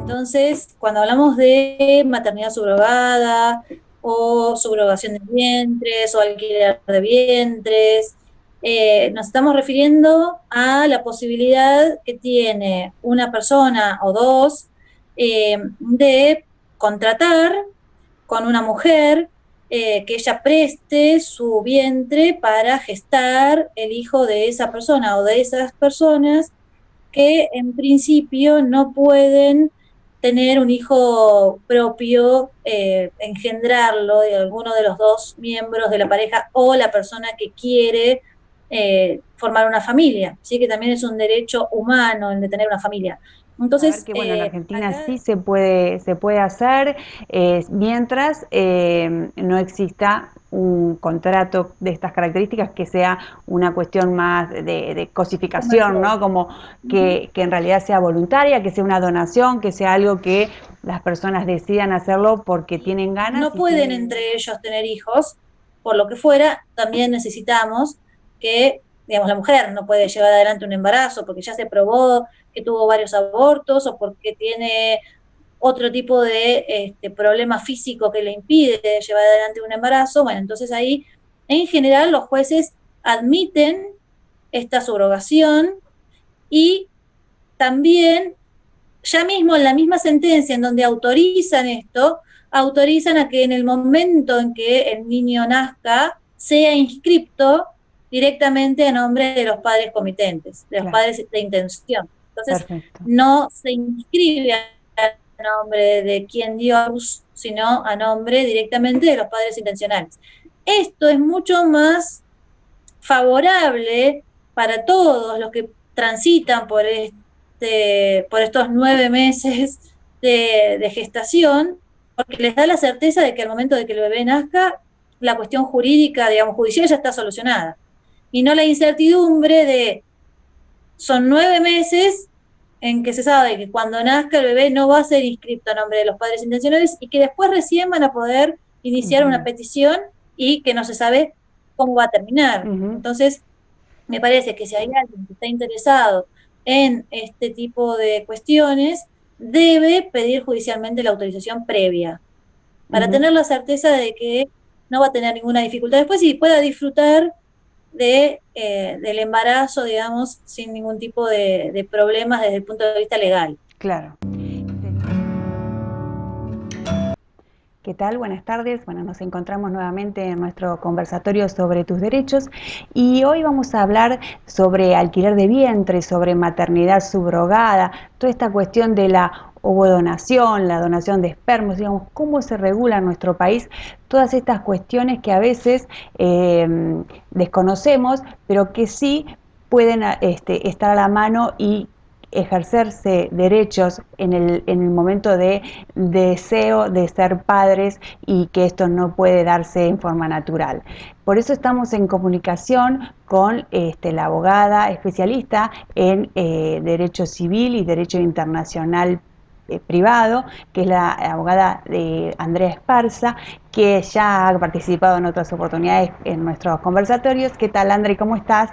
Entonces, cuando hablamos de maternidad subrogada o subrogación de vientres o alquiler de vientres, nos estamos refiriendo a la posibilidad que tiene una persona o dos de contratar con una mujer que ella preste su vientre para gestar el hijo de esa persona o de esas personas que en principio no pueden tener un hijo propio, engendrarlo de alguno de los dos miembros de la pareja o la persona que quiere formar una familia, ¿sí? Que también es un derecho humano el de tener una familia. Saber Entonces, que bueno, en Argentina acá sí se puede hacer mientras no exista un contrato de estas características que sea una cuestión más de cosificación, comercial. ¿no? Como Ujú. que en realidad sea voluntaria, que sea una donación, que sea algo que las personas decidan hacerlo porque Si tienen ganas no y pueden tienen... entre ellos tener hijos, por lo que fuera, también necesitamos que, digamos, la mujer no puede llevar adelante un embarazo porque ya se probó que tuvo varios abortos o porque tiene otro tipo de problema físico que le impide llevar adelante un embarazo. Bueno, entonces ahí, en general, los jueces admiten esta subrogación y también ya mismo en la misma sentencia en donde autorizan esto, autorizan a que en el momento en que el niño nazca sea inscripto directamente a nombre de los padres comitentes, de los Claro, padres de intención. Entonces, perfecto. no se inscribe a nombre de quien dio a luz, sino a nombre directamente de los padres intencionales. Esto es mucho más favorable para todos los que transitan por estos 9 meses de gestación, porque les da la certeza de que al momento de que el bebé nazca, la cuestión jurídica, digamos, judicial ya está solucionada. Y no la incertidumbre de, son 9 meses en que se sabe que cuando nazca el bebé no va a ser inscrito a nombre de los padres intencionales y que después recién van a poder iniciar una Ujú, petición y que no se sabe cómo va a terminar. ujú. Entonces, me parece que si hay alguien que está interesado en este tipo de cuestiones, debe pedir judicialmente la autorización previa para Ujú. tener la certeza de que no va a tener ninguna dificultad después y pueda disfrutar del embarazo, digamos, sin ningún tipo de problemas desde el punto de vista legal. Claro. ¿Qué tal? Buenas tardes. Bueno, nos encontramos nuevamente en nuestro conversatorio sobre tus derechos y hoy vamos a hablar sobre alquiler de vientre, sobre maternidad subrogada, toda esta cuestión de la ovodonación, la donación de espermas, digamos, cómo se regula en nuestro país todas estas cuestiones que a veces desconocemos, pero que sí pueden estar a la mano y ejercerse derechos en el momento de deseo de ser padres y que esto no puede darse en forma natural. Por eso estamos en comunicación con la abogada especialista en Derecho Civil y Derecho Internacional privado, que es la abogada de Andrea Esparza, que ya ha participado en otras oportunidades en nuestros conversatorios. ¿Qué tal, Andrea? ¿Cómo estás?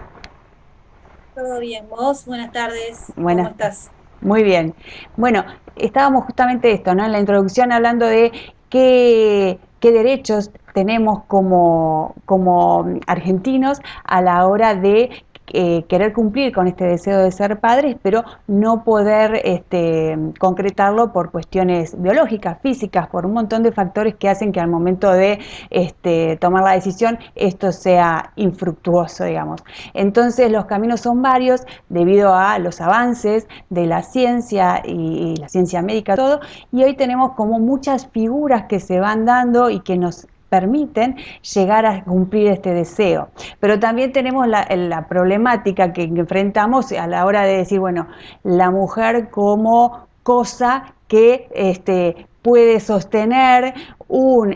Todo bien, vos, buenas tardes, ¿cómo Buenas tardes. estás? Muy bien. Bueno, estábamos justamente esto, ¿no? En la introducción hablando de qué derechos tenemos como argentinos a la hora de querer cumplir con este deseo de ser padres, pero no poder concretarlo por cuestiones biológicas, físicas, por un montón de factores que hacen que al momento de tomar la decisión esto sea infructuoso, digamos. Entonces los caminos son varios debido a los avances de la ciencia y la ciencia médica, todo, y hoy tenemos como muchas figuras que se van dando y que nos permiten llegar a cumplir este deseo. Pero también tenemos la problemática que enfrentamos a la hora de decir, bueno, la mujer como cosa que puede sostener un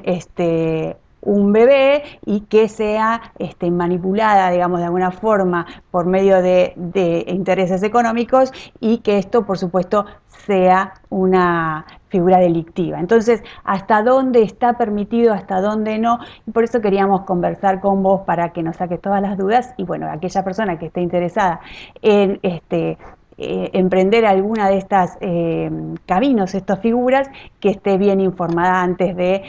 bebé y que sea manipulada, digamos, de alguna forma por medio de intereses económicos y que esto, por supuesto, sea una figura delictiva. Entonces, ¿hasta dónde está permitido, hasta dónde no? Y por eso queríamos conversar con vos para que nos saques todas las dudas y, bueno, aquella persona que esté interesada en emprender alguna de estas caminos, estas figuras, que esté bien informada antes de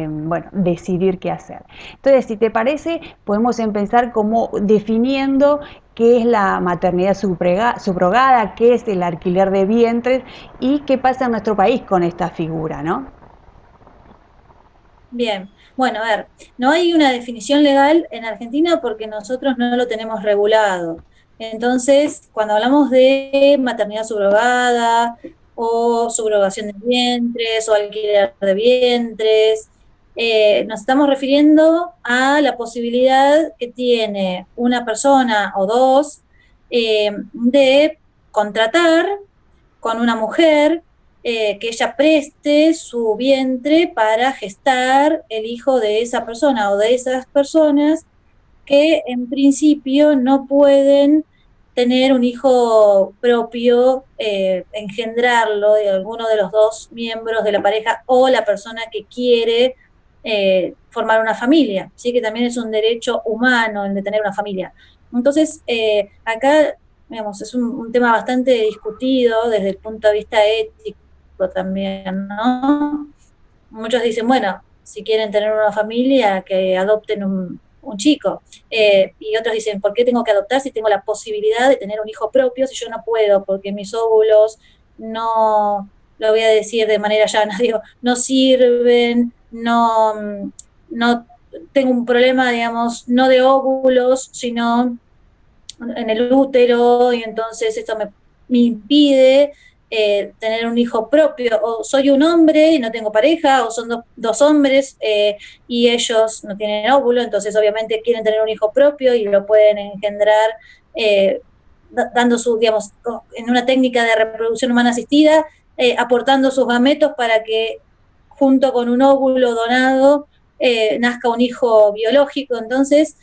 bueno, decidir qué hacer. Entonces, si te parece, podemos empezar como definiendo qué es la maternidad subrogada, qué es el alquiler de vientres y qué pasa en nuestro país con esta figura, ¿no? Bien, bueno, a ver, no hay una definición legal en Argentina porque nosotros no lo tenemos regulado. Entonces, cuando hablamos de maternidad subrogada o subrogación de vientres o alquiler de vientres, nos estamos refiriendo a la posibilidad que tiene una persona o dos de contratar con una mujer que ella preste su vientre para gestar el hijo de esa persona o de esas personas que en principio no pueden tener un hijo propio, engendrarlo de alguno de los dos miembros de la pareja o la persona que quiere formar una familia, ¿sí? Que también es un derecho humano el de tener una familia. Entonces, acá, digamos, es un tema bastante discutido desde el punto de vista ético también, ¿no? Muchos dicen, bueno, si quieren tener una familia, que adopten un chico. Y otros dicen, ¿por qué tengo que adoptar si tengo la posibilidad de tener un hijo propio si yo no puedo? Porque mis óvulos no, lo voy a decir de manera llana, digo, no sirven, no tengo un problema, digamos, no de óvulos, sino en el útero, y entonces esto me impide tener un hijo propio, o soy un hombre y no tengo pareja, o son dos hombres y ellos no tienen óvulo, entonces obviamente quieren tener un hijo propio y lo pueden engendrar dando su, digamos, en una técnica de reproducción humana asistida, aportando sus gametos para que junto con un óvulo donado nazca un hijo biológico. Entonces,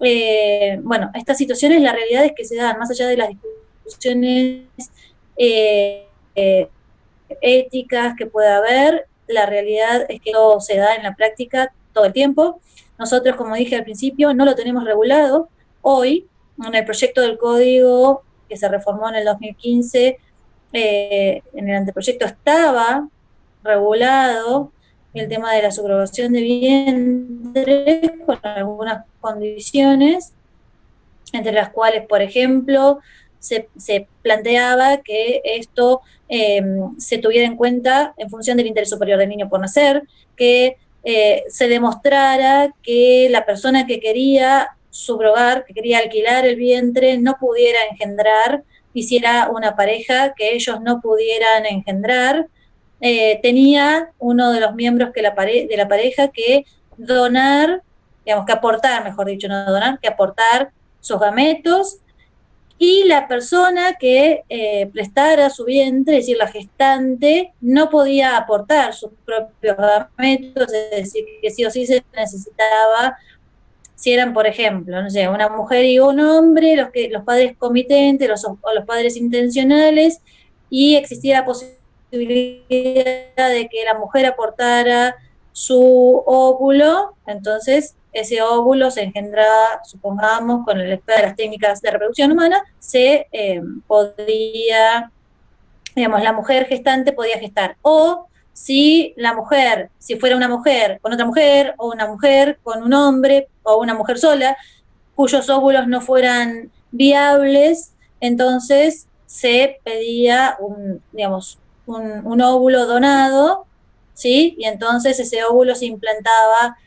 bueno, estas situaciones, la realidad es que se dan, más allá de las discusiones eh, eh, éticas que pueda haber, la realidad es que todo se da en la práctica todo el tiempo. Nosotros, como dije al principio, no lo tenemos regulado. Hoy, en el proyecto del código que se reformó en el 2015, en el anteproyecto estaba regulado el tema de la subrogación de vientres con algunas condiciones, entre las cuales, por ejemplo, se planteaba que esto se tuviera en cuenta en función del interés superior del niño por nacer, que se demostrara que la persona que quería subrogar, que quería alquilar el vientre, no pudiera engendrar, hiciera una pareja que ellos no pudieran engendrar, tenía uno de los miembros de la pareja que donar, digamos, que aportar, mejor dicho, no donar, que aportar sus gametos, y la persona que prestara su vientre, es decir, la gestante, no podía aportar sus propios gametos, es decir, que sí o sí se necesitaba, si eran, por ejemplo, no sé, una mujer y un hombre, los padres comitentes, o los padres intencionales, y existía la posibilidad de que la mujer aportara su óvulo, entonces ese óvulo se engendraba, supongamos, con el de las técnicas de reproducción humana, se podía, digamos, la mujer gestante podía gestar. O si la mujer, si fuera una mujer con otra mujer, o una mujer con un hombre, o una mujer sola, cuyos óvulos no fueran viables, entonces se pedía digamos, un óvulo donado, ¿sí? Y entonces ese óvulo se implantaba,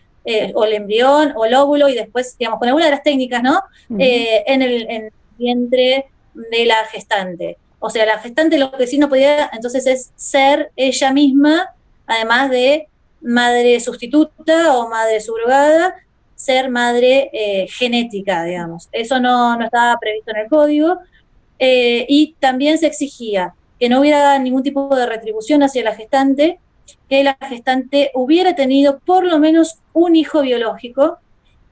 o el embrión, o el óvulo, y después, digamos, con alguna de las técnicas, ¿no? Uh -huh. En el vientre de la gestante. O sea, la gestante lo que sí no podía, entonces, es ser ella misma, además de madre sustituta o madre subrogada, ser madre genética, digamos. Eso no estaba previsto en el código. Y también se exigía que no hubiera ningún tipo de retribución hacia la gestante, que la gestante hubiera tenido por lo menos un hijo biológico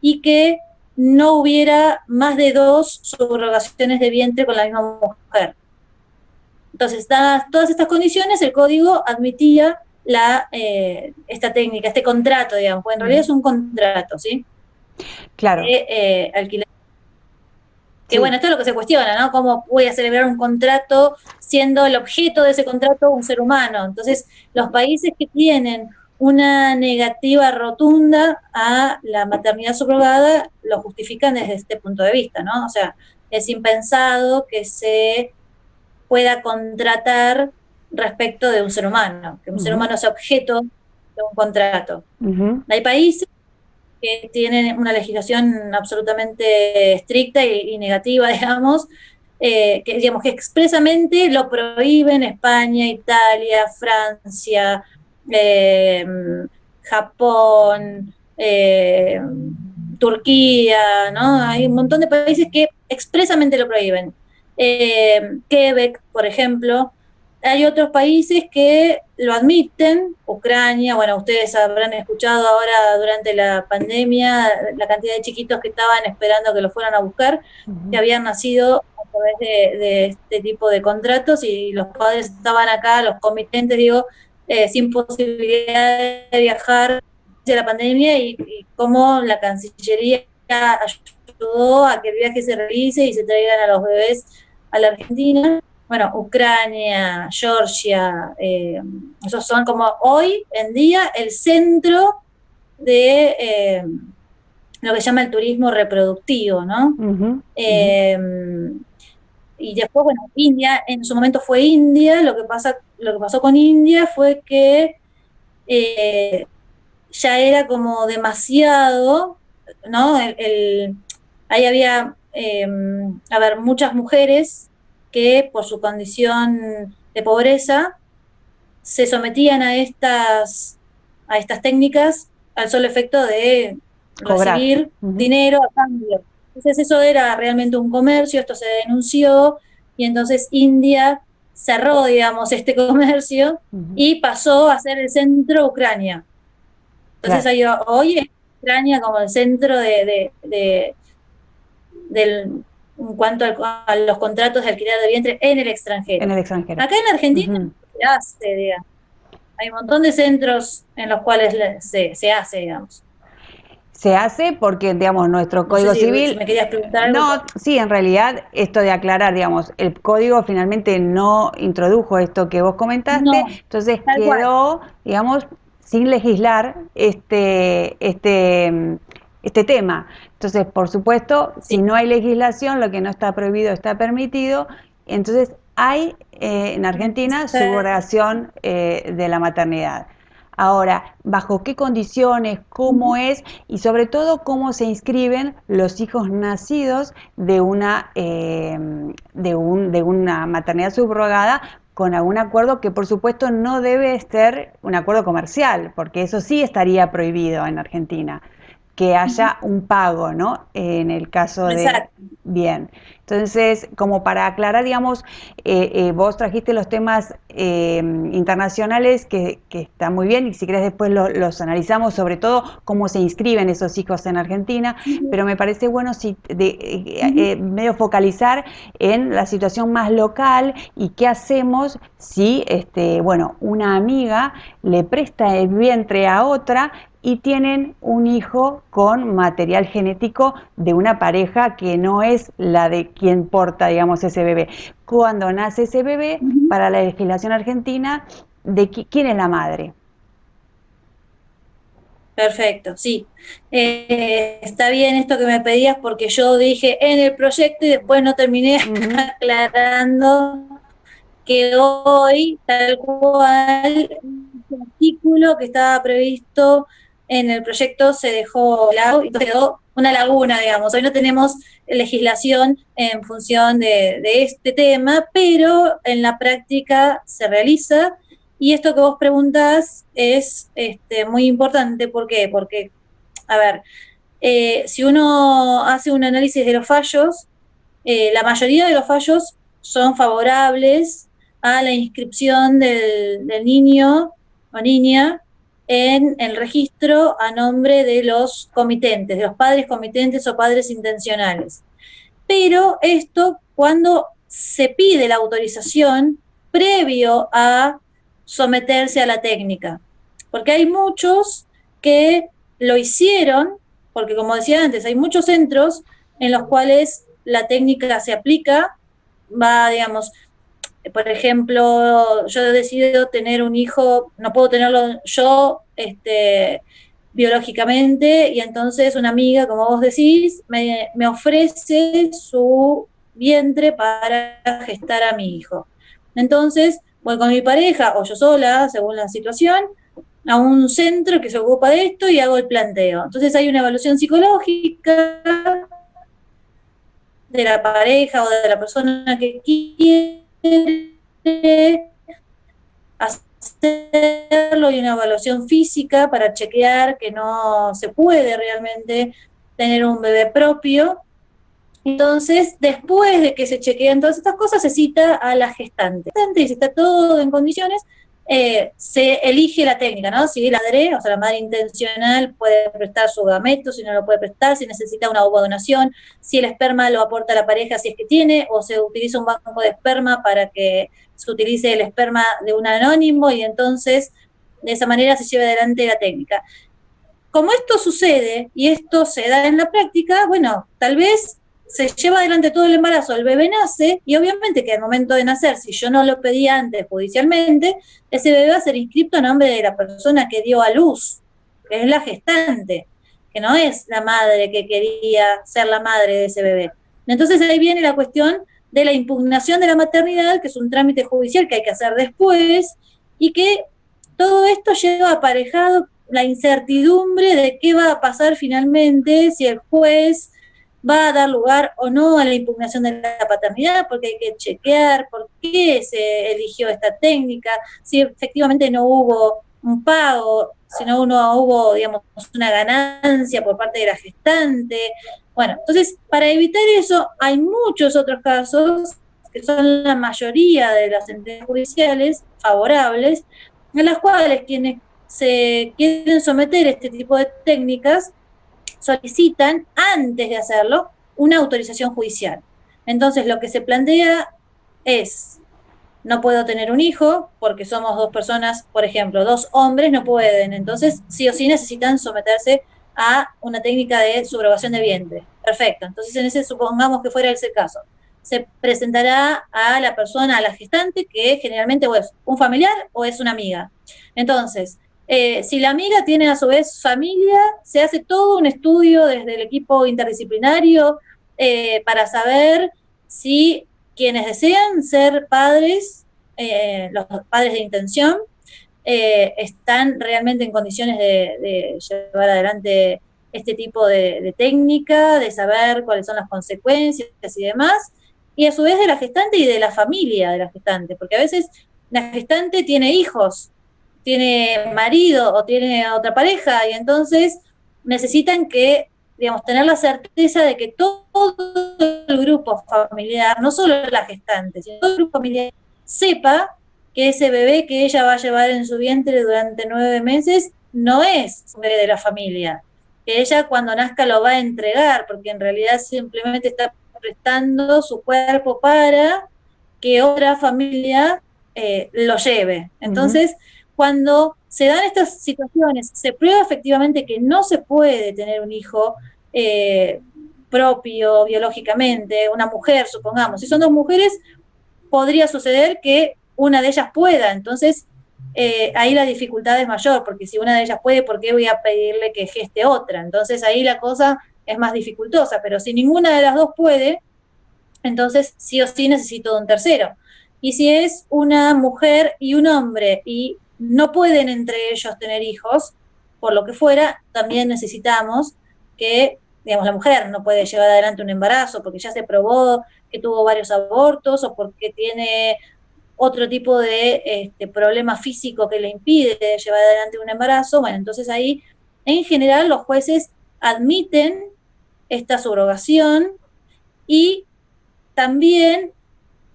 y que no hubiera más de 2 subrogaciones de vientre con la misma mujer. Entonces, dadas todas estas condiciones, el código admitía esta técnica, este contrato, digamos, pues en realidad es un contrato, ¿sí? Claro. Alquiler. Que Sí. bueno, esto es lo que se cuestiona, ¿no? ¿Cómo voy a celebrar un contrato siendo el objeto de ese contrato un ser humano? Entonces, los países que tienen una negativa rotunda a la maternidad subrogada lo justifican desde este punto de vista, ¿no? O sea, es impensado que se pueda contratar respecto de un ser humano, que un ser Ujú, humano sea objeto de un contrato. ujú, Hay países que tienen una legislación absolutamente estricta y negativa, digamos, digamos que expresamente lo prohíben: España, Italia, Francia, eh, Japón, Turquía, ¿no? Hay un montón de países que expresamente lo prohíben. Quebec, por ejemplo. Hay otros países que lo admiten: Ucrania. Bueno, ustedes habrán escuchado ahora durante la pandemia la cantidad de chiquitos que estaban esperando que los fueran a buscar, que ujú. habían nacido a través de este tipo de contratos, y los padres estaban acá, los comitentes, digo, sin posibilidad de viajar de la pandemia, y cómo la Cancillería ayudó a que el viaje se realice y se traigan a los bebés a la Argentina. Bueno, Ucrania, Georgia, esos son como hoy en día el centro de lo que se llama el turismo reproductivo, ¿no? Ujú, ujú. Eh, y después, bueno, India, en su momento fue India. Lo que pasó con India fue que eh, ya era como demasiado, ¿no? Ahí había, a ver, muchas mujeres que por su condición de pobreza se sometían a estas técnicas al solo efecto de Cobrar. recibir Ujú, dinero a cambio. Entonces eso era realmente un comercio, esto se denunció, y entonces India cerró, digamos, este comercio ujú. y pasó a ser el centro Ucrania. Entonces Claro, hoy es Ucrania como el centro en cuanto a los contratos de alquiler de vientre en el en extranjero. el extranjero. Acá en Argentina Ujú. se hace, digamos. Hay un montón de centros en los cuales se hace, digamos. Se hace porque, digamos, nuestro No sé Código si Civil, me querías preguntar algo. no, sí, en realidad, esto de aclarar, digamos, el Código finalmente no introdujo esto que vos comentaste, No, entonces tal cual. quedó, digamos, sin legislar este tema. Entonces, por supuesto, si Sí. no hay legislación, lo que no está prohibido está permitido. Entonces, hay en Argentina subrogación de la maternidad. Ahora, ¿bajo qué condiciones? ¿Cómo es? Y sobre todo, ¿cómo se inscriben los hijos nacidos de una maternidad subrogada con algún acuerdo que por supuesto no debe ser un acuerdo comercial, porque eso sí estaría prohibido en Argentina, que haya un pago, ¿no? En el caso de... Exacto. Bien, entonces, como para aclarar, digamos, vos trajiste los temas internacionales que están muy bien, y si querés después los analizamos, sobre todo cómo se inscriben esos hijos en Argentina, pero me parece bueno medio focalizar en la situación más local y qué hacemos si, bueno, una amiga le presta el vientre a otra y tienen un hijo con material genético de una pareja que no es la de quien porta, digamos, ese bebé. Cuando nace ese bebé, para la legislación argentina, ¿quién es la madre? Perfecto, sí. Está bien esto que me pedías, porque yo dije en el proyecto y después no terminé Uh -huh, aclarando que hoy, tal cual, el artículo que estaba previsto en el proyecto se dejó lado y quedó una laguna, digamos. Hoy no tenemos legislación en función de este tema, pero en la práctica se realiza. Y esto que vos preguntás es muy importante. ¿Por qué? Porque, a ver, si uno hace un análisis de los fallos, la mayoría de los fallos son favorables a la inscripción del niño o niña en el registro a nombre de los comitentes, de los padres comitentes o padres intencionales. Pero esto cuando se pide la autorización previo a someterse a la técnica, porque hay muchos que lo hicieron, porque como decía antes, hay muchos centros en los cuales la técnica se aplica, va, digamos, por ejemplo, yo he decidido tener un hijo, no puedo tenerlo yo, biológicamente, y entonces una amiga, como vos decís, me ofrece su vientre para gestar a mi hijo. Entonces, voy con mi pareja, o yo sola, según la situación, a un centro que se ocupa de esto y hago el planteo. Entonces hay una evaluación psicológica de la pareja o de la persona que quiere hacerlo y una evaluación física para chequear que no se puede realmente tener un bebé propio. Entonces, después de que se chequean todas estas cosas, se cita a la gestante. Y si está todo en condiciones, se elige la técnica, ¿no? Si la madre, o sea, la madre intencional puede prestar su gameto, si no lo puede prestar, si necesita una ovodonación, si el esperma lo aporta la pareja, si es que tiene, o se utiliza un banco de esperma para que se utilice el esperma de un anónimo y entonces de esa manera se lleva adelante la técnica. Como esto sucede y esto se da en la práctica, bueno, tal vez se lleva adelante todo el embarazo, el bebé nace y obviamente que al momento de nacer, si yo no lo pedí antes judicialmente, ese bebé va a ser inscrito a nombre de la persona que dio a luz, que es la gestante, que no es la madre que quería ser la madre de ese bebé. Entonces ahí viene la cuestión de la impugnación de la maternidad, que es un trámite judicial que hay que hacer después y que todo esto lleva aparejado la incertidumbre de qué va a pasar finalmente, si el juez va a dar lugar o no a la impugnación de la paternidad, porque hay que chequear por qué se eligió esta técnica, si efectivamente no hubo un pago, si no hubo, digamos, una ganancia por parte de la gestante. Bueno, entonces, para evitar eso, hay muchos otros casos, que son la mayoría de las sentencias judiciales favorables, en las cuales quienes se quieren someter a este tipo de técnicas solicitan, antes de hacerlo, una autorización judicial. Entonces, lo que se plantea es, no puedo tener un hijo porque somos dos personas, por ejemplo, dos hombres no pueden, entonces sí o sí necesitan someterse a una técnica de subrogación de vientre. Perfecto, entonces en ese supongamos que fuera ese caso. Se presentará a la persona, a la gestante, que generalmente o es un familiar o es una amiga. Entonces, si la amiga tiene a su vez familia, se hace todo un estudio desde el equipo interdisciplinario para saber si quienes desean ser padres, los padres de intención, están realmente en condiciones de llevar adelante este tipo de técnica, de saber cuáles son las consecuencias y demás, y a su vez de la gestante y de la familia de la gestante, porque a veces la gestante tiene hijos, tiene marido o tiene otra pareja, y entonces necesitan que, digamos, tener la certeza de que todo el grupo familiar, no solo la gestante, sino todo el grupo familiar, sepa que ese bebé que ella va a llevar en su vientre durante 9 meses no es un bebé de la familia, que ella cuando nazca lo va a entregar, porque en realidad simplemente está prestando su cuerpo para que otra familia lo lleve. Entonces, cuando se dan estas situaciones, se prueba efectivamente que no se puede tener un hijo propio biológicamente, una mujer, supongamos. Si son dos mujeres, podría suceder que una de ellas pueda. Entonces, ahí la dificultad es mayor, porque si una de ellas puede, ¿por qué voy a pedirle que geste otra? Entonces, ahí la cosa es más dificultosa. Pero si ninguna de las dos puede, entonces sí o sí necesito de un tercero. Y si es una mujer y un hombre y no pueden entre ellos tener hijos, por lo que fuera, también necesitamos que, digamos, la mujer no puede llevar adelante un embarazo porque ya se probó que tuvo varios abortos o porque tiene otro tipo de problema físico que le impide llevar adelante un embarazo. Bueno, entonces ahí, en general, los jueces admiten esta subrogación y también,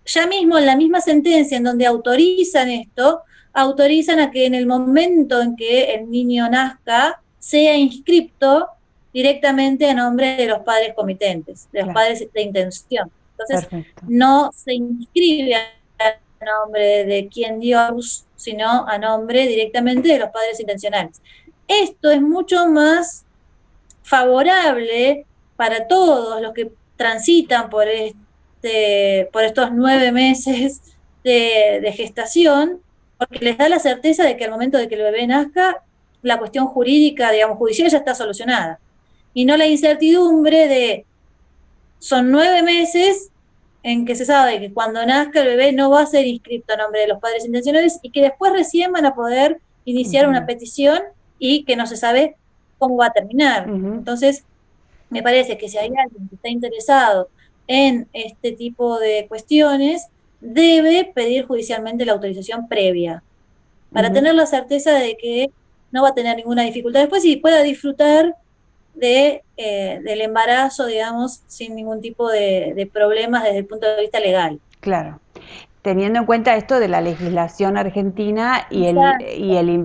ya mismo en la misma sentencia en donde autorizan esto, autorizan a que en el momento en que el niño nazca, sea inscripto directamente a nombre de los padres comitentes, de los Claro, padres de intención. Entonces, perfecto. no se inscribe a nombre de quien dio a luz, sino a nombre directamente de los padres intencionales. Esto es mucho más favorable para todos los que transitan por estos 9 meses de gestación, porque les da la certeza de que al momento de que el bebé nazca, la cuestión jurídica, digamos, judicial ya está solucionada. Y no la incertidumbre de, son 9 meses en que se sabe que cuando nazca el bebé no va a ser inscrito a nombre de los padres intencionales y que después recién van a poder iniciar una petición y que no se sabe cómo va a terminar. Entonces, me parece que si hay alguien que está interesado en este tipo de cuestiones, debe pedir judicialmente la autorización previa para tener la certeza de que no va a tener ninguna dificultad después y pueda disfrutar del embarazo, digamos, sin ningún tipo de problemas desde el punto de vista legal. Claro. Teniendo en cuenta esto de la legislación argentina Exacto,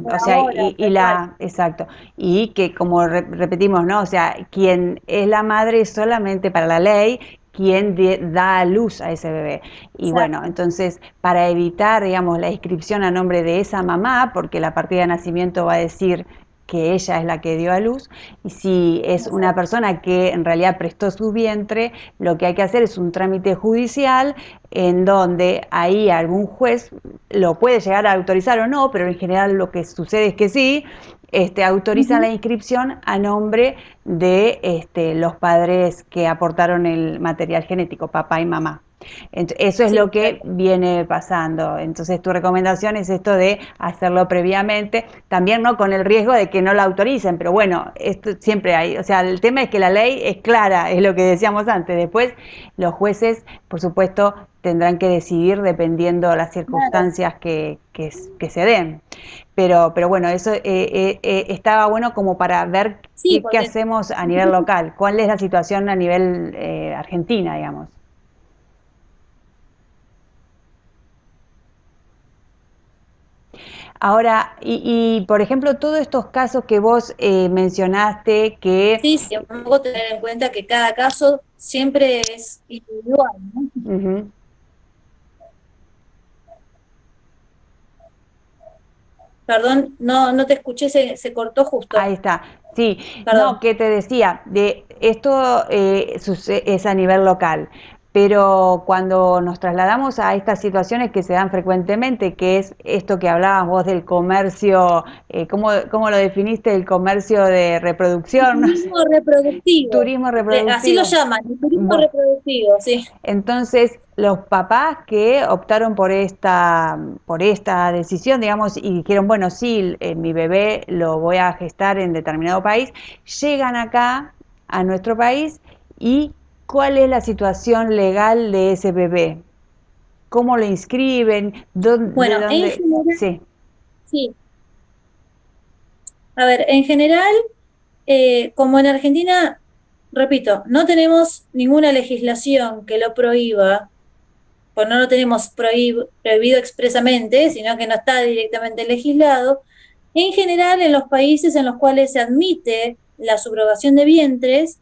por o sea, ahora, tal cual. exacto, y que como repetimos, ¿no? O sea, quien es la madre es solamente para la ley quien da a luz a ese bebé. Y bueno, Exacto. entonces, para evitar, digamos, la inscripción a nombre de esa mamá, porque la partida de nacimiento va a decir que ella es la que dio a luz, y si es una Exacto. persona que en realidad prestó su vientre, lo que hay que hacer es un trámite judicial en donde ahí algún juez lo puede llegar a autorizar o no, pero en general lo que sucede es que sí, autorizan la inscripción a nombre de los padres que aportaron el material genético, papá y mamá. Eso es lo Sí, tal que cual. viene pasando. Entonces tu recomendación es esto de hacerlo previamente, también no con el riesgo de que no la autoricen, pero bueno, esto siempre hay, o sea, el tema es que la ley es clara, es lo que decíamos antes. Después los jueces, por supuesto, tendrán que decidir dependiendo las Claro. circunstancias que se den. Pero bueno, eso estaba bueno como para ver Sí, qué porque hacemos a nivel local, cuál es la situación a nivel Argentina, digamos. Ahora, por ejemplo, todos estos casos que vos mencionaste que... sí, sí, un poco tener en cuenta que cada caso siempre es individual, ¿no? Uh-huh. Perdón, no te escuché, se cortó Ahí justo. está. Sí, no, Perdón. que te decía, de esto es a nivel local, pero cuando nos trasladamos a estas situaciones que se dan frecuentemente, que es esto que hablabas vos del comercio, ¿cómo lo definiste? El comercio de reproducción, no sé, Turismo reproductivo, turismo así lo reproductivo. llaman, el turismo Bueno, reproductivo, sí. entonces, los papás que optaron por esta decisión, digamos, y dijeron, bueno, sí, mi bebé lo voy a gestar en determinado país, llegan acá a nuestro país y ¿cuál es la situación legal de ese bebé? ¿Cómo lo inscriben? ¿De Bueno, en dónde? general, Sí. sí. A ver, en general, como en Argentina, repito, no tenemos ninguna legislación que lo prohíba, pues no lo tenemos prohibido expresamente, sino que no está directamente legislado. En general, en los países en los cuales se admite la subrogación de vientres,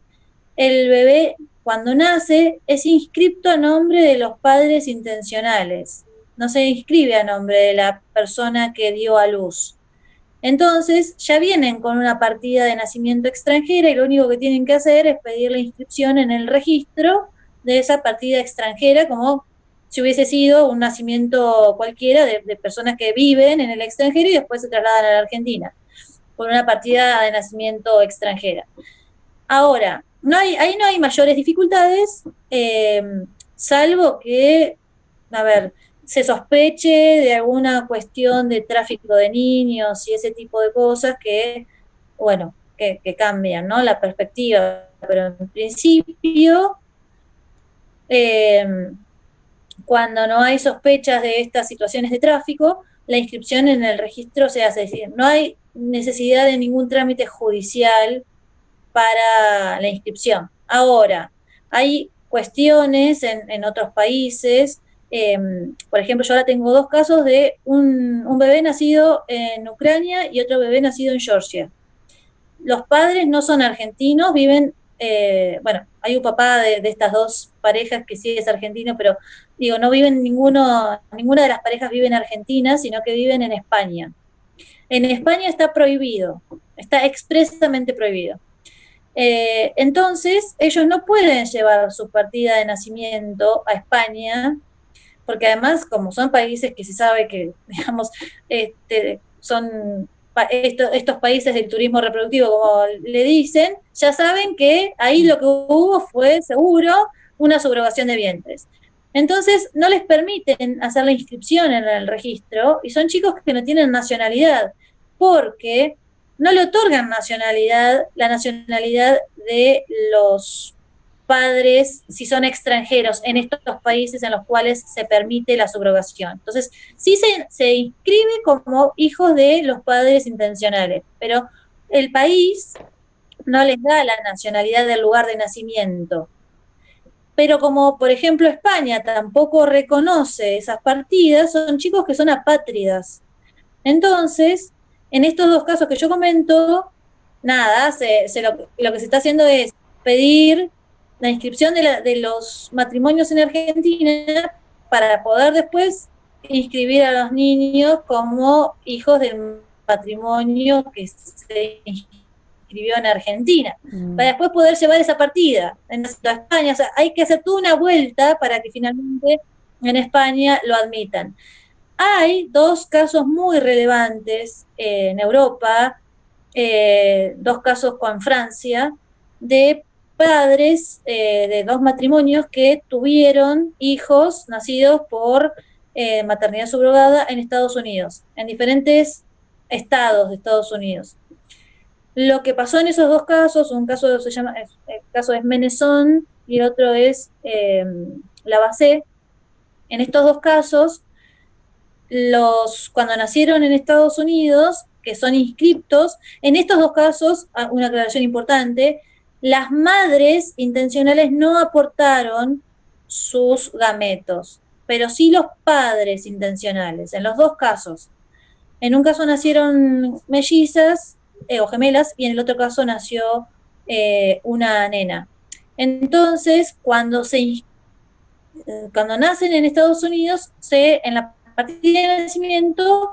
el bebé cuando nace es inscripto a nombre de los padres intencionales, no se inscribe a nombre de la persona que dio a luz. Entonces, ya vienen con una partida de nacimiento extranjera y lo único que tienen que hacer es pedir la inscripción en el registro de esa partida extranjera, como si hubiese sido un nacimiento cualquiera de personas que viven en el extranjero y después se trasladan a la Argentina, por una partida de nacimiento extranjera. Ahora, ahí no hay mayores dificultades, salvo que, a ver, se sospeche de alguna cuestión de tráfico de niños y ese tipo de cosas que, bueno, que cambian, ¿no? La perspectiva, pero en principio, eh, cuando no hay sospechas de estas situaciones de tráfico, la inscripción en el registro se hace, es decir, no hay necesidad de ningún trámite judicial para la inscripción. Ahora, hay cuestiones en otros países, por ejemplo, yo ahora tengo dos casos de un bebé nacido en Ucrania y otro bebé nacido en Georgia. Los padres no son argentinos, viven, bueno, hay un papá de estas dos parejas que sí es argentino, pero digo, no viven ninguna de las parejas vive en Argentina, sino que viven en España. En España está prohibido, está expresamente prohibido. Entonces, ellos no pueden llevar su partida de nacimiento a España, porque además, como son países que se sabe que, digamos, son estos países del turismo reproductivo, como le dicen, ya saben que ahí lo que hubo fue seguro una subrogación de vientres. Entonces, no les permiten hacer la inscripción en el registro y son chicos que no tienen nacionalidad, porque no le otorgan nacionalidad, la nacionalidad de los padres si son extranjeros en estos países en los cuales se permite la subrogación. Entonces, sí se inscribe como hijos de los padres intencionales, pero el país no les da la nacionalidad del lugar de nacimiento. Pero como, por ejemplo, España tampoco reconoce esas partidas, son chicos que son apátridas. Entonces, en estos dos casos que yo comento, nada, lo que se está haciendo es pedir la inscripción de los matrimonios en Argentina para poder después inscribir a los niños como hijos del matrimonio que se inscribió en Argentina, para después poder llevar esa partida en España. O sea, hay que hacer toda una vuelta para que finalmente en España lo admitan. Hay dos casos muy relevantes en Europa, dos casos con Francia, de padres de dos matrimonios que tuvieron hijos nacidos por maternidad subrogada en Estados Unidos, en diferentes estados de Estados Unidos. Lo que pasó en esos dos casos, un caso se llama, el caso es Menezón y el otro es Lavacé. En estos dos casos, cuando nacieron en Estados Unidos, que son inscriptos, en estos dos casos, una aclaración importante, las madres intencionales no aportaron sus gametos, pero sí los padres intencionales, en los dos casos. En un caso nacieron mellizas o gemelas y en el otro caso nació una nena. Entonces, cuando nacen en Estados Unidos, en la partida de nacimiento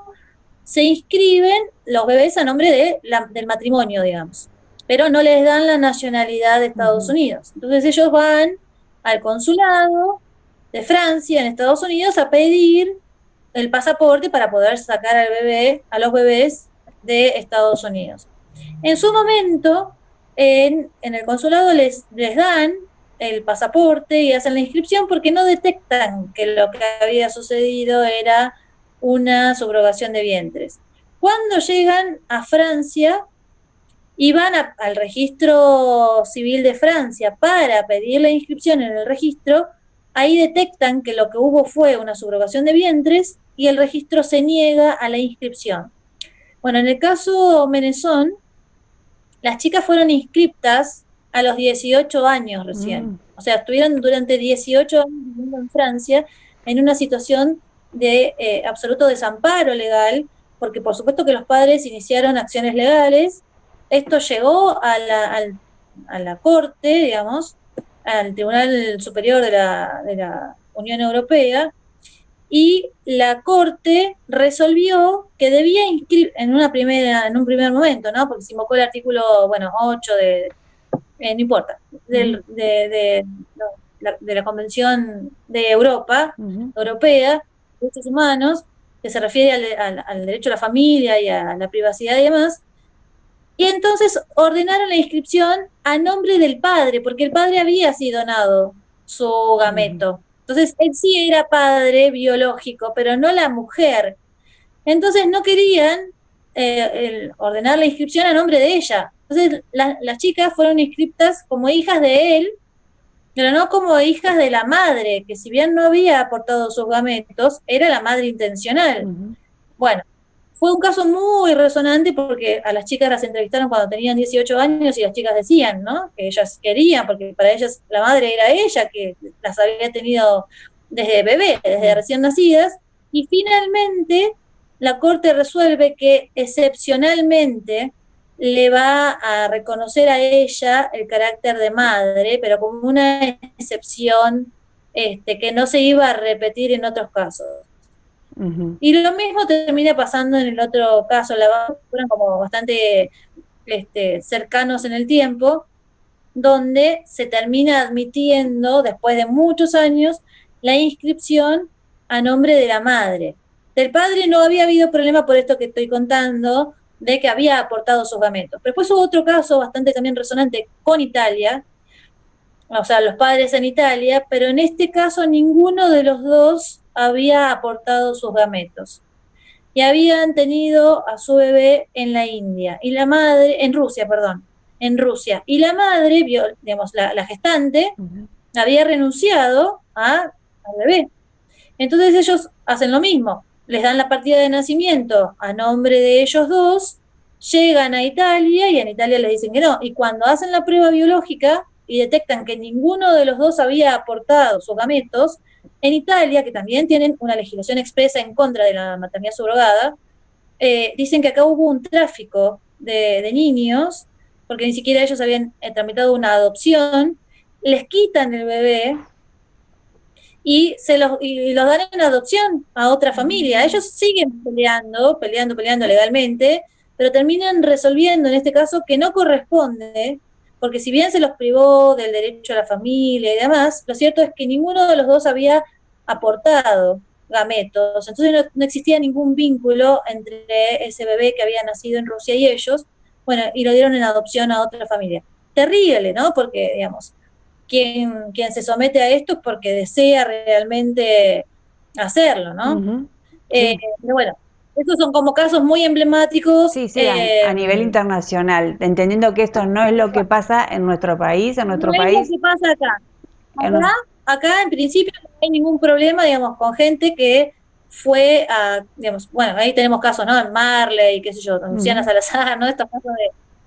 se inscriben los bebés a nombre del matrimonio, digamos, pero no les dan la nacionalidad de Estados Unidos. Entonces ellos van al consulado de Francia en Estados Unidos a pedir el pasaporte para poder sacar a los bebés de Estados Unidos. En su momento, en el consulado les dan el pasaporte y hacen la inscripción porque no detectan que lo que había sucedido era una subrogación de vientres. Cuando llegan a Francia y van al registro civil de Francia para pedir la inscripción en el registro, ahí detectan que lo que hubo fue una subrogación de vientres y el registro se niega a la inscripción. Bueno, en el caso Menezón, las chicas fueron inscriptas a los 18 años recién. O sea, estuvieron durante 18 años viviendo en Francia en una situación de absoluto desamparo legal, porque por supuesto que los padres iniciaron acciones legales. Esto llegó a la Corte, digamos, al Tribunal Superior de la Unión Europea, y la Corte resolvió que debía inscribir en un primer momento, ¿no? Porque se invocó el artículo, 8 no importa, de la Convención de Europa, Europea, de Derechos Humanos, que se refiere al derecho a la familia y a la privacidad y demás. Y entonces ordenaron la inscripción a nombre del padre, porque el padre había sido donado su gameto. Entonces, él sí era padre biológico, pero no la mujer. Entonces, no querían ordenar la inscripción a nombre de ella. Entonces, las chicas fueron inscritas como hijas de él, pero no como hijas de la madre, que si bien no había aportado sus gametos, era la madre intencional. Bueno, fue un caso muy resonante porque a las chicas las entrevistaron cuando tenían 18 años y las chicas decían, ¿no? Que ellas querían, porque para ellas la madre era ella, que las había tenido desde bebé, desde recién nacidas, y finalmente la Corte resuelve que excepcionalmente le va a reconocer a ella el carácter de madre, pero como una excepción que no se iba a repetir en otros casos. Y lo mismo termina pasando en el otro caso, fueron como bastante cercanos en el tiempo, donde se termina admitiendo, después de muchos años, la inscripción a nombre de la madre. Del padre no había habido problema por esto que estoy contando, de que había aportado sus gametos. Pero después hubo otro caso bastante también resonante con Italia, o sea, los padres en Italia, pero en este caso ninguno de los dos había aportado sus gametos. Y habían tenido a su bebé en la India, y la madre, en Rusia, perdón, en Rusia. Y la madre, digamos, la gestante, había renunciado al bebé. Entonces ellos hacen lo mismo, les dan la partida de nacimiento a nombre de ellos dos, llegan a Italia y en Italia les dicen que no. Y cuando hacen la prueba biológica y detectan que ninguno de los dos había aportado sus gametos, en Italia, que también tienen una legislación expresa en contra de la maternidad subrogada, dicen que acá hubo un tráfico de niños, porque ni siquiera ellos habían tramitado una adopción, les quitan el bebé y los dan en adopción a otra familia. Ellos siguen peleando legalmente, pero terminan resolviendo en este caso que no corresponde, porque si bien se los privó del derecho a la familia y demás, lo cierto es que ninguno de los dos había aportado gametos, entonces no existía ningún vínculo entre ese bebé que había nacido en Rusia y ellos, bueno, y lo dieron en adopción a otra familia. Terrible, ¿no? Porque, digamos, quien se somete a esto es porque desea realmente hacerlo, ¿no? Sí. Pero bueno, estos son como casos muy emblemáticos. Sí, sí, a nivel internacional, entendiendo que esto no es lo que pasa en nuestro país, No es lo que pasa acá. Acá, en- acá en principio no hay ningún problema, digamos, con gente que fue a, digamos, bueno, ahí tenemos casos, ¿no? En Marley, qué sé yo, Luciana ujú, Salazar, ¿no? Estos casos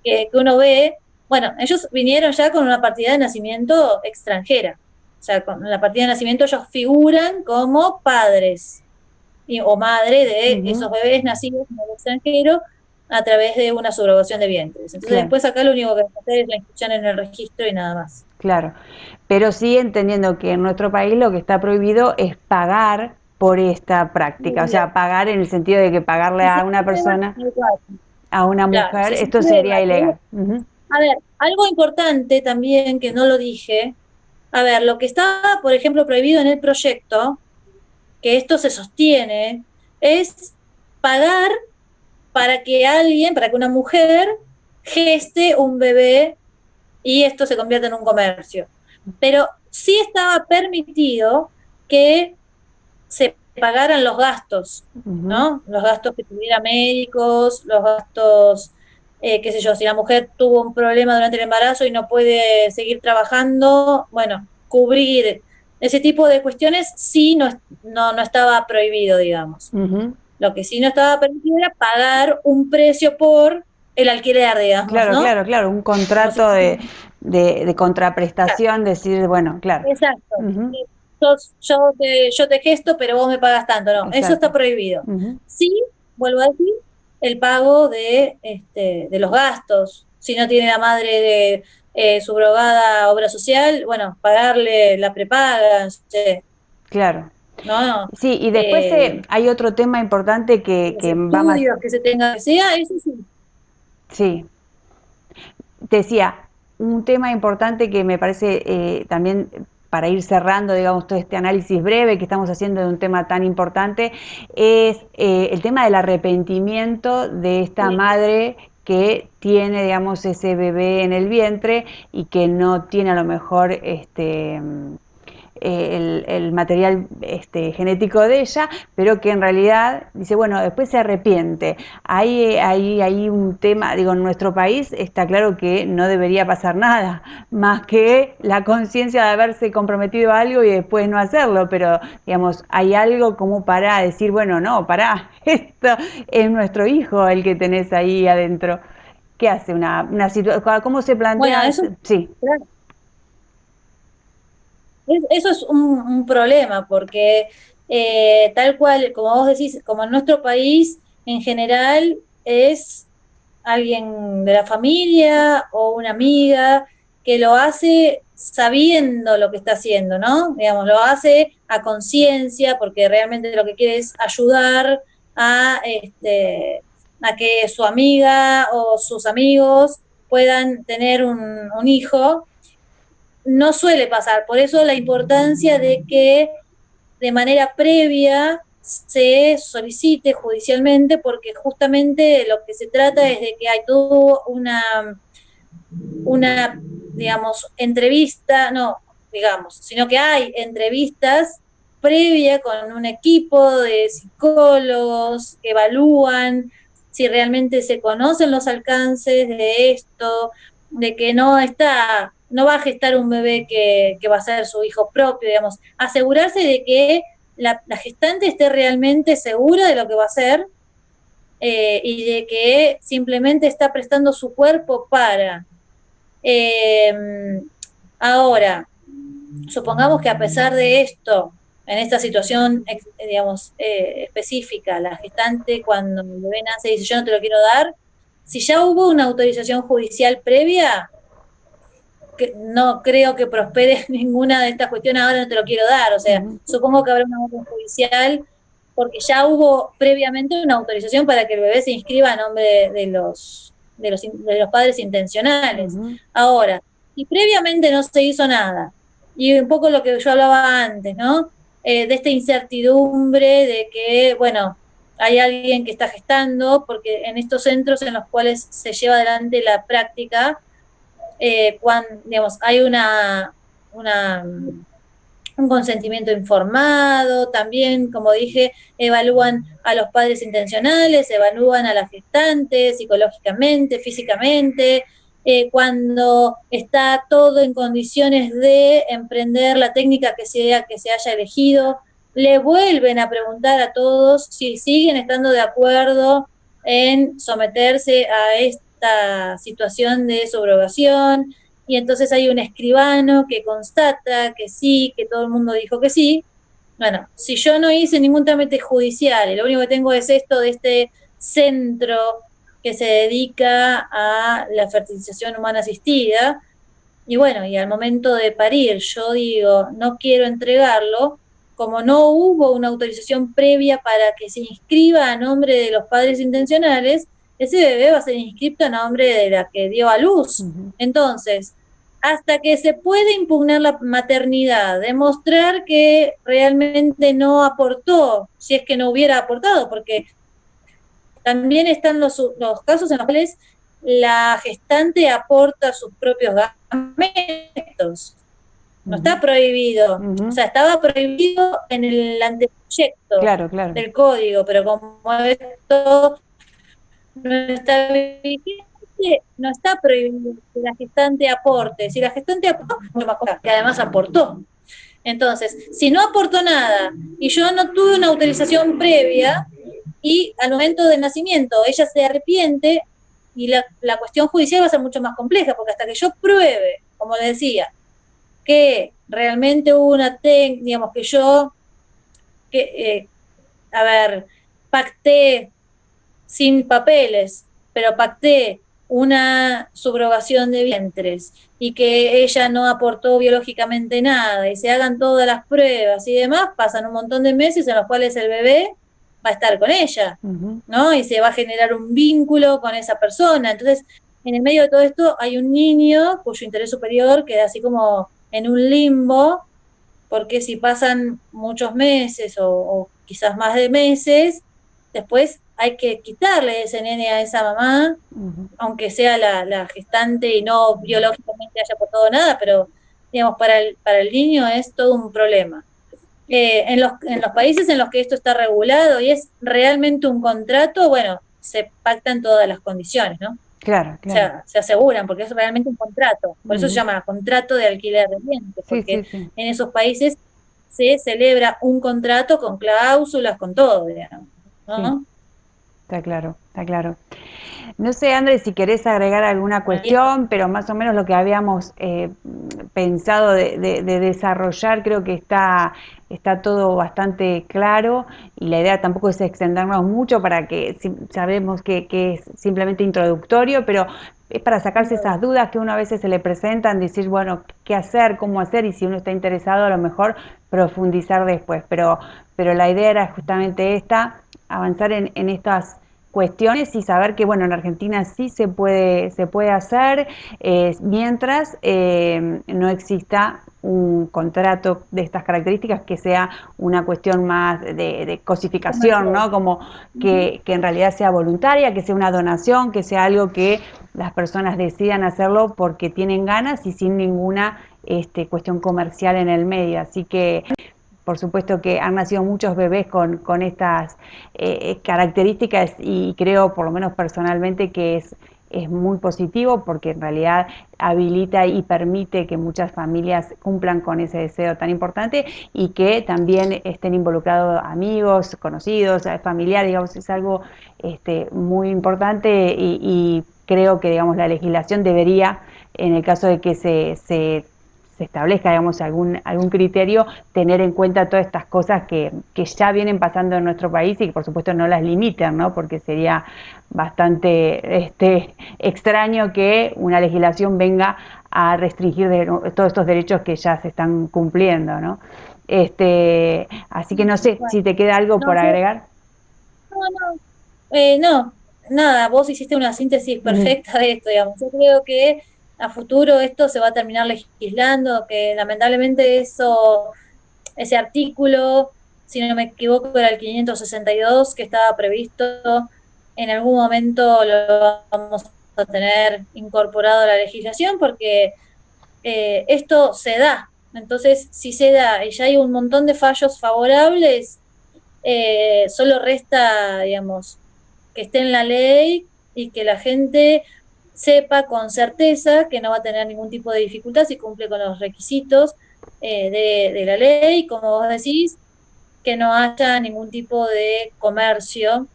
que uno ve. Bueno, ellos vinieron ya con una partida de nacimiento extranjera. O sea, con la partida de nacimiento ellos figuran como padres o madre de ujú, esos bebés nacidos en el extranjero a través de una subrogación de vientres. Entonces claro, después acá lo único que hay que hacer es la inscripción en el registro y nada más. claro. Pero sí entendiendo que en nuestro país lo que está prohibido es pagar por esta práctica, o sea, pagar en el sentido de que pagarle Si se a una prueba, persona, igual. a una Claro, mujer, si se esto prueba sería que... ilegal. Ujú, A ver, algo importante también que no lo dije, a ver, lo que está, por ejemplo, prohibido en el proyecto, que esto se sostiene, es pagar para que una mujer geste un bebé y esto se convierte en un comercio. Pero sí estaba permitido que se pagaran los gastos, ujú, ¿no? Los gastos que tuviera médicos, los gastos, qué sé yo, si la mujer tuvo un problema durante el embarazo y no puede seguir trabajando, bueno, cubrir ese tipo de cuestiones sí no estaba prohibido, digamos. ujú. Lo que sí no estaba permitido era pagar un precio por el alquiler, digamos, Claro, ¿no? claro, claro, un Como si contrato de fuera, contraprestación, decir, bueno, claro. exacto. Ujú, Yo te gesto, pero vos me pagas tanto. No, eso exacto. está prohibido. Ujú, Sí, vuelvo a decir, el pago de los gastos. Si no tiene la madre de subrogada obra social, bueno, pagarle la prepaga, no sé, claro. ¿no? Sí, y después Eh, hay otro tema importante los que va más, estudios que se tengan que sea, eso sí. sí, te decía, un tema importante que me parece también para ir cerrando, digamos, todo este análisis breve que estamos haciendo de un tema tan importante, es el tema del arrepentimiento de esta Sí. madre que tiene, digamos, ese bebé en el vientre y que no tiene a lo mejor el material genético de ella, pero que en realidad dice, bueno, después se arrepiente. Hay un tema, digo, en nuestro país está claro que no debería pasar nada, más que la conciencia de haberse comprometido a algo y después no hacerlo, pero digamos, hay algo como para decir, bueno, no, pará, esto es nuestro hijo el que tenés ahí adentro. ¿Qué hace una situación? ¿Cómo se Bueno, plantea? eso, Sí. claro, eso es un problema, porque tal cual, como vos decís, como en nuestro país en general es alguien de la familia o una amiga que lo hace sabiendo lo que está haciendo, ¿no? Digamos, lo hace a conciencia porque realmente lo que quiere es ayudar a que su amiga o sus amigos puedan tener un hijo. no suele pasar, por eso la importancia de que de manera previa se solicite judicialmente, porque justamente lo que se trata es de que hay toda una, digamos, entrevista, no, digamos, sino que hay entrevistas previa con un equipo de psicólogos que evalúan si realmente se conocen los alcances de esto, de que no va a gestar un bebé que va a ser su hijo propio, digamos, asegurarse de que la gestante esté realmente segura de lo que va a hacer, y de que simplemente está prestando su cuerpo para. Eh, Ahora, supongamos que a pesar de esto, en esta situación, digamos, específica, la gestante cuando el bebé nace dice yo no te lo quiero dar, si ya hubo una autorización judicial previa, que no creo que prospere ninguna de estas cuestiones, ahora no te lo quiero dar, o sea, Ujú. supongo que habrá una orden judicial porque ya hubo previamente una autorización para que el bebé se inscriba a nombre de los padres intencionales. Ujú. Ahora, si previamente no se hizo nada, y un poco lo que yo hablaba antes, ¿no? De esta incertidumbre de que, bueno, hay alguien que está gestando, porque en estos centros en los cuales se lleva adelante la práctica, cuando, digamos, hay un consentimiento informado, también, como dije, evalúan a los padres intencionales, evalúan a la gestante psicológicamente, físicamente, cuando está todo en condiciones de emprender la técnica que se haya elegido, le vuelven a preguntar a todos si siguen estando de acuerdo en someterse a esta situación de subrogación, y entonces hay un escribano que constata que sí, que todo el mundo dijo que sí. Bueno, si yo no hice ningún trámite judicial y lo único que tengo es esto de este centro que se dedica a la fertilización humana asistida, y bueno, y al momento de parir yo digo, no quiero entregarlo, como no hubo una autorización previa para que se inscriba a nombre de los padres intencionales, ese bebé va a ser inscrito a nombre de la que dio a luz. Ujú. Entonces, hasta que se puede impugnar la maternidad, demostrar que realmente no aportó, si es que no hubiera aportado, porque también están los casos en los cuales la gestante aporta sus propios gametos. No Ujú. está prohibido. O Ujú. sea, estaba prohibido en el anteproyecto Claro, claro. del código, pero como esto no está vigente, no está prohibido que la gestante aporte. Si la gestante aportó, que además aportó. Entonces, si no aportó nada y yo no tuve una autorización previa y al momento del nacimiento ella se arrepiente, y la cuestión judicial va a ser mucho más compleja, porque hasta que yo pruebe, como le decía, que realmente hubo digamos, que yo, que, a ver, pacté sin papeles, pero pacté una subrogación de vientres y que ella no aportó biológicamente nada y se hagan todas las pruebas y demás, pasan un montón de meses en los cuales el bebé va a estar con ella, Ujú. ¿no? Y se va a generar un vínculo con esa persona. Entonces, en el medio de todo esto hay un niño cuyo interés superior queda así como en un limbo, porque si pasan muchos meses o quizás más de meses, después hay que quitarle ese nene a esa mamá, Ujú. aunque sea la gestante y no biológicamente haya aportado nada, pero digamos, para el niño es todo un problema. En los países en los que esto está regulado y es realmente un contrato, bueno, se pactan todas las condiciones, ¿no? Claro, O claro. sea, se aseguran, porque es realmente un contrato. Por eso se Ujú. llama contrato de alquiler de vientre, Sí, porque sí, sí. en esos países se celebra un contrato con cláusulas, con todo, digamos, Sí, ¿no? está claro, está claro. No sé, Andrés, si querés agregar alguna Ahí está. cuestión, pero más o menos lo que habíamos pensado de desarrollar, creo que está todo bastante claro, y la idea tampoco es extendernos mucho para que sabemos que es simplemente introductorio, pero es para sacarse esas dudas que uno a veces se le presentan, decir, bueno, qué hacer, cómo hacer, y si uno está interesado a lo mejor profundizar después, pero la idea era justamente esta, avanzar en estas cuestiones y saber que, bueno, en Argentina sí se puede hacer, mientras no exista un contrato de estas características que sea una cuestión más de cosificación, Comercial. ¿no? Como Ujú. que en realidad sea voluntaria, que sea una donación, que sea algo que las personas decidan hacerlo porque tienen ganas y sin ninguna cuestión comercial en el medio. Así que por supuesto que han nacido muchos bebés con estas características y creo, por lo menos personalmente, que es muy positivo porque en realidad habilita y permite que muchas familias cumplan con ese deseo tan importante y que también estén involucrados amigos, conocidos, familiares, digamos, es algo muy importante y creo que, digamos, la legislación debería, en el caso de que se establezca, digamos, algún criterio, tener en cuenta todas estas cosas que ya vienen pasando en nuestro país y que por supuesto no las limiten, ¿no? Porque sería bastante extraño que una legislación venga a restringir todos estos derechos que ya se están cumpliendo, ¿no? Así que no sé Bueno, si te queda algo no, por agregar. no, no, nada, vos hiciste una síntesis Ujú. perfecta de esto, digamos. Yo creo que a futuro esto se va a terminar legislando, que lamentablemente ese artículo, si no me equivoco, era el 562 que estaba previsto, en algún momento lo vamos a tener incorporado a la legislación porque esto se da. Entonces, si se da y ya hay un montón de fallos favorables, solo resta, digamos, que esté en la ley y que la gente sepa con certeza que no va a tener ningún tipo de dificultad si cumple con los requisitos de la ley, como vos decís, que no haya ningún tipo de comercio,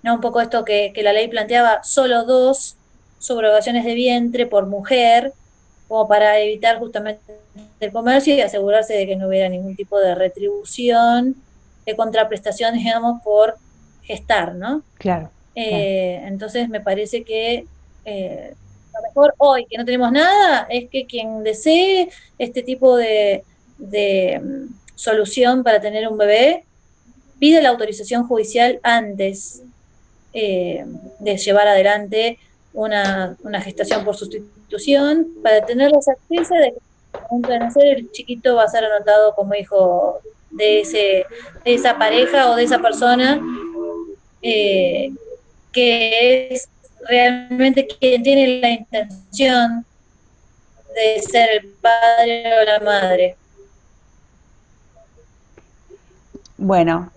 ¿no? Un poco esto que la ley planteaba, solo 2 subrogaciones de vientre por mujer, como para evitar justamente el comercio y asegurarse de que no hubiera ningún tipo de retribución, de contraprestación, digamos, por gestar, ¿no? Claro, claro. Entonces me parece que lo mejor hoy, que no tenemos nada, es que quien desee este tipo de solución para tener un bebé, pide la autorización judicial antes de llevar adelante una gestación por sustitución, para tener la certeza de que al momento de nacer el chiquito va a ser anotado como hijo de esa pareja o de esa persona eh, que es realmente quien tiene la intención de ser el padre o la madre. Bueno,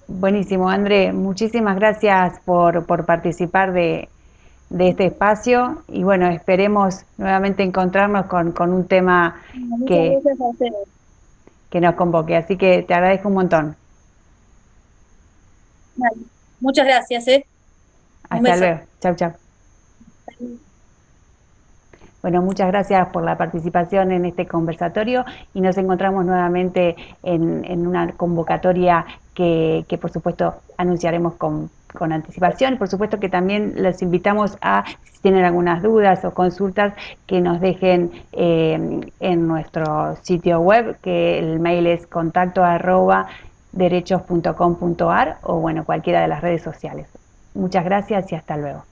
buenísimo, André. Muchísimas gracias por participar de este espacio y bueno, esperemos nuevamente encontrarnos con un tema Muchas que, gracias a ustedes. que nos convoque. Así que te agradezco un montón. Vale. Muchas gracias, ¿eh? Un Hasta beso. luego. Chau, chau. Bueno, muchas gracias por la participación en este conversatorio y nos encontramos nuevamente en una convocatoria que por supuesto anunciaremos con anticipación. Por supuesto que también les invitamos a, si tienen algunas dudas o consultas, que nos dejen en nuestro sitio web, que el mail es contacto@derechos.com.ar o bueno, cualquiera de las redes sociales. Muchas gracias y hasta luego.